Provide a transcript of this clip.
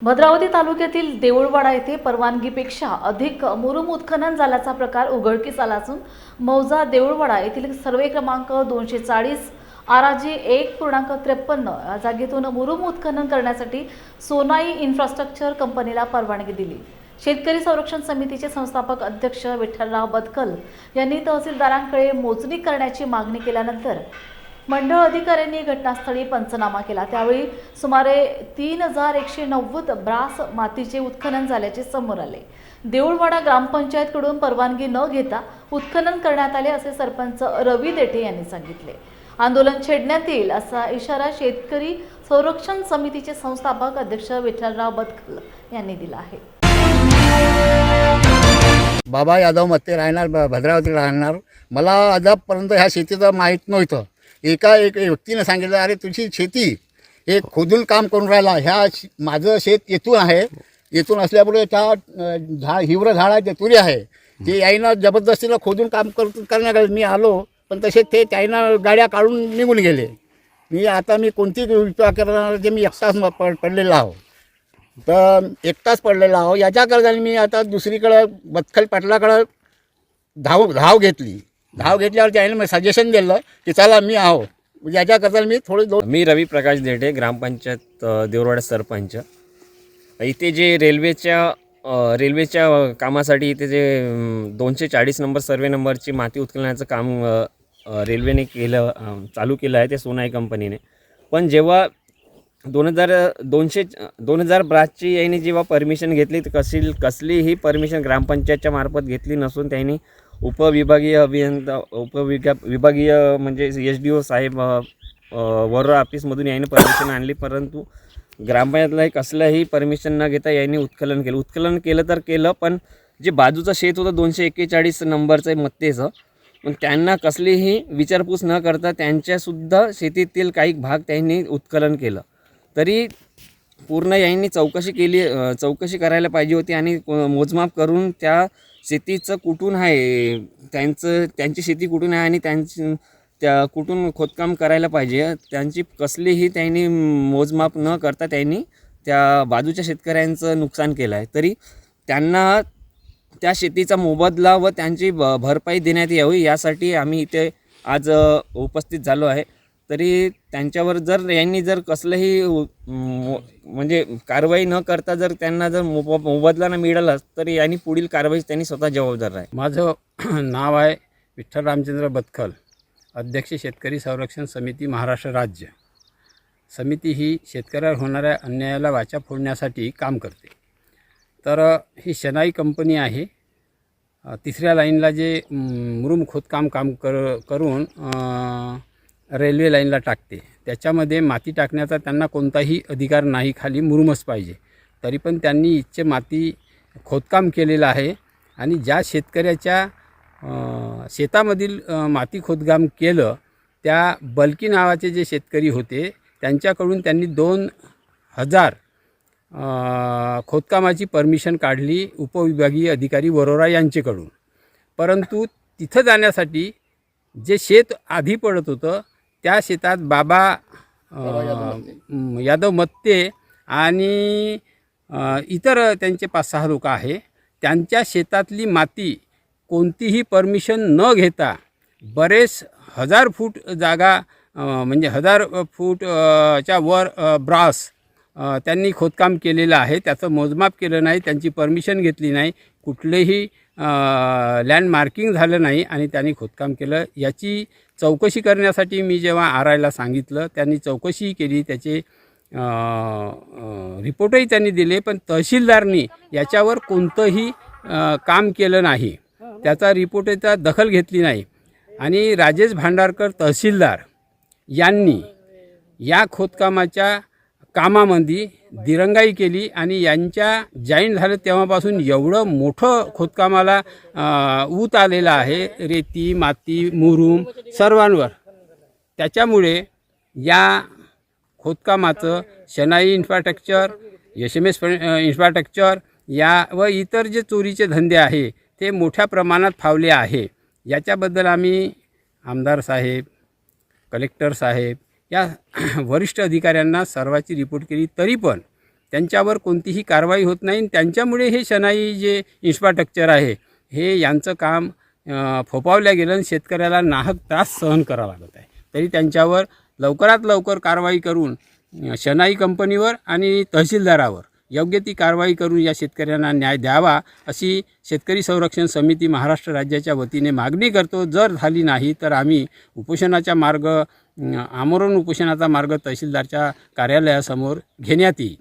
भद्रावती तालुक्यातील देऊळवाडा येथे परवानगीपेक्षा अधिक मुरुम उत्खनन झाल्याचा प्रकार उघडकीस आला असून मौजा देऊळवाडा येथील सर्वे क्रमांक 240 आराजी 1.53 जागेतून मुरुम उत्खनन करण्यासाठी सोनाई इन्फ्रास्ट्रक्चर कंपनीला परवानगी दिली। शेतकरी संरक्षण समितीचे संस्थापक अध्यक्ष विठ्ठलराव बदकल यांनी तहसीलदारांकडे मोजणी करण्याची मागणी केल्यानंतर मंडळ अधिकाऱ्यांनी घटनास्थळी पंचनामा केला। त्यावेळी सुमारे 3190 ब्रास मातीचे उत्खनन झाल्याचे समोर आले। देऊळवाडा ग्रामपंचायतकडून परवानगी न घेता उत्खनन करण्यात आले असे सरपंच रवी देठे यांनी सांगितले। आंदोलन छेडण्यात येईल असा इशारा शेतकरी संरक्षण समितीचे संस्थापक अध्यक्ष विठ्ठलराव बदकल यांनी दिला आहे। बाबा यादव मत्ते राहणार भद्रावती राहणार। मला अद्यापपर्यंत ह्या शेतीचं माहीत नव्हतं। एक व्यक्तीने सांगितलं, अरे तुझी शेती हे खोदून काम करून राहिला, माझं शेत येथून आहे, येथून असल्यामुळे त्या हिवरं झाड आहे, ते तुरी आहे, ते याईनं जबरदस्तीनं खोदून काम करण्याकडे मी आलो, पण तसे ते त्याईनं गाड्या काढून निघून गेले। मी कोणती विचार करणार, जे मी एकटाच पडलेला आहो, तर एकटाच पडलेला आहो। याच्याकरता मी आता दुसरीकडं बदकल पाटलाकडं धाव घेतली। धाव घेतल्यावर त्याने मला सजेशन दिलं की चला मी आहो, याच्याकरता मी रवी प्रकाश देठे, ग्रामपंचायत देऊळवाडा सरपंच। इथे जे रेल्वेच्या कामासाठी इथे जे 240 नंबर सर्वे नंबरची माती उत्खननाचं काम रेल्वेने चालू केलं आहे, ते सोनाई कंपनीने। पण जेव्हा 2000 ब्रासची यांनी जेव्हा परमिशन घेतली, तर कसलीही परमिशन ग्रामपंचायतच्या मार्फत घेतली नसून त्यांनी विभागीय म्हणजे SDO साहेब वरोरा ऑफिसमधून यांनी परमिशन आणली, परंतु ग्रामपंचायतला कसलंही परमिशन न घेता यांनी उत्खनन केलं तर केलं, पण जे बाजूचं शेत होतं 241 नंबरचं मत्तेचं, पण त्यांना कसलीही विचारपूस न करता त्यांच्यासुद्धा शेतीतील काही भाग त्यांनी उत्खनन केलं। तरी पूर्ण यांनी चौकशी करायला पाहिजे होती आणि मोजमाप करून त्या शेतीचं कुठून आहे, त्यांची शेती कुठून आहे आणि त्या कुठून खोदकाम करायला पाहिजे, त्यांची कसलीही त्यांनी मोजमाप न करता त्यांनी त्या बाजूच्या शेतकऱ्यांचं नुकसान केलं आहे। तरी त्यांना त्या शेतीचा मोबदला व त्यांची भरपाई देण्यात यावी, यासाठी आम्ही इथे आज उपस्थित झालो आहे। तरी त्यांच्यावर यांनी कसलंही म्हणजे कारवाई न करता त्यांना मोबदला न मिळाला, तर यांनी पुढील कारवाई त्यांनी स्वतः जबाबदार आहे। माझं नाव आहे विठ्ठल रामचंद्र बदकल, अध्यक्ष शेतकरी संरक्षण समिती महाराष्ट्र राज्य। समिती ही शेतकऱ्यावर होणाऱ्या अन्यायाला वाचा फोडण्यासाठी काम करते। तर ही शनाई कंपनी आहे, तिसऱ्या लाईनला जे मुरुम खोदकाम करून रेल्वे लाईनला टाकते, त्याच्यामध्ये माती टाकण्याचा त्यांना कोणताही अधिकार नाही, खाली मुरुमच पाहिजे। तरी पण त्यांनी इथचे माती खोदकाम केलेलं आहे आणि ज्या शेतकऱ्याच्या शेतामधील माती खोदकाम केलं, त्या बलकी नावाचे जे शेतकरी होते, त्यांच्याकडून त्यांनी 2000 खोदकामाची परमिशन काढली उपविभागीय अधिकारी वरोरा यांच्याकडून। परंतु तिथं जाण्यासाठी जे शेत आधी पडत होतं, त्या शेतात बाबा यादव मत्ते आणि इतर त्यांचे 5-6 लोक आहे, त्यांच्या शेतातली माती कोणतीही परमिशन न घेता बरेच 1000 फूट जागा, म्हणजे 1000 फूटच्या वर ब्रास त्यांनी खोदकाम केलेलं आहे। त्याचं मोजमाप केलं नाही, त्यांची परमिशन घेतली नाही, कुठलेही लँड मार्किंग झालं नाही आणि त्यांनी खोदकाम केलं। याची चौकशी करण्यासाठी मी जेव्हा आरायला सांगितलं, त्यांनी चौकशी केली, त्याचे रिपोर्टही त्यांनी दिले, पण तहसीलदारनी याच्यावर कोणतंही काम केलं नाही, त्याचा रिपोर्टचा दखल घेतली नाही। आणि राजेश भांडारकर तहसीलदार यांनी या खोदकामाच्या कामामध्ये दिरंगाई केली आणि यांच्या जॉईन झालं तेव्हापासून एवढं मोठं खोदकामाला ऊत आलेलं आहे, रेती, माती, मुरुम सर्वांवर। त्याच्यामुळे या खोदकामाचं शनाई इन्फ्रास्ट्रक्चर, SMS इन्फ्रास्ट्रक्चर व इतर जे चोरीचे धंदे आहे ते मोठ्या प्रमाणात फावले आहे। याच्याबद्दल आम्ही आमदार साहेब, कलेक्टर साहेब या वरिष्ठ अधिकाऱ्यांना सर्वाची रिपोर्ट केली, तरी पण त्यांच्यावर कोणतीही कारवाई होत नाही. त्यांच्यामुळे हे शनाई जे इन्फ्रास्ट्रक्चर आहे हे यांचं काम फोपावल्या गेलं आणि शेतकऱ्याला नाहक त्रास सहन करावा लागत आहे. तरी त्यांच्यावर लवकरात लवकर कारवाई करून शनाई कंपनीवर आणि तहसीलदारावर योग्य ती कारवाई करून या शेतकऱ्यांना न्याय द्यावा अशी शेतकरी संरक्षण समिती महाराष्ट्र राज्याच्या वतीने मागणी करतो. जर झाली नाही तर आम्ही उपोषणाचा मार्ग आमरण उपोषणाचा मार्ग तहसीलदारच्या कार्यालयासमोर घेण्यात येईल.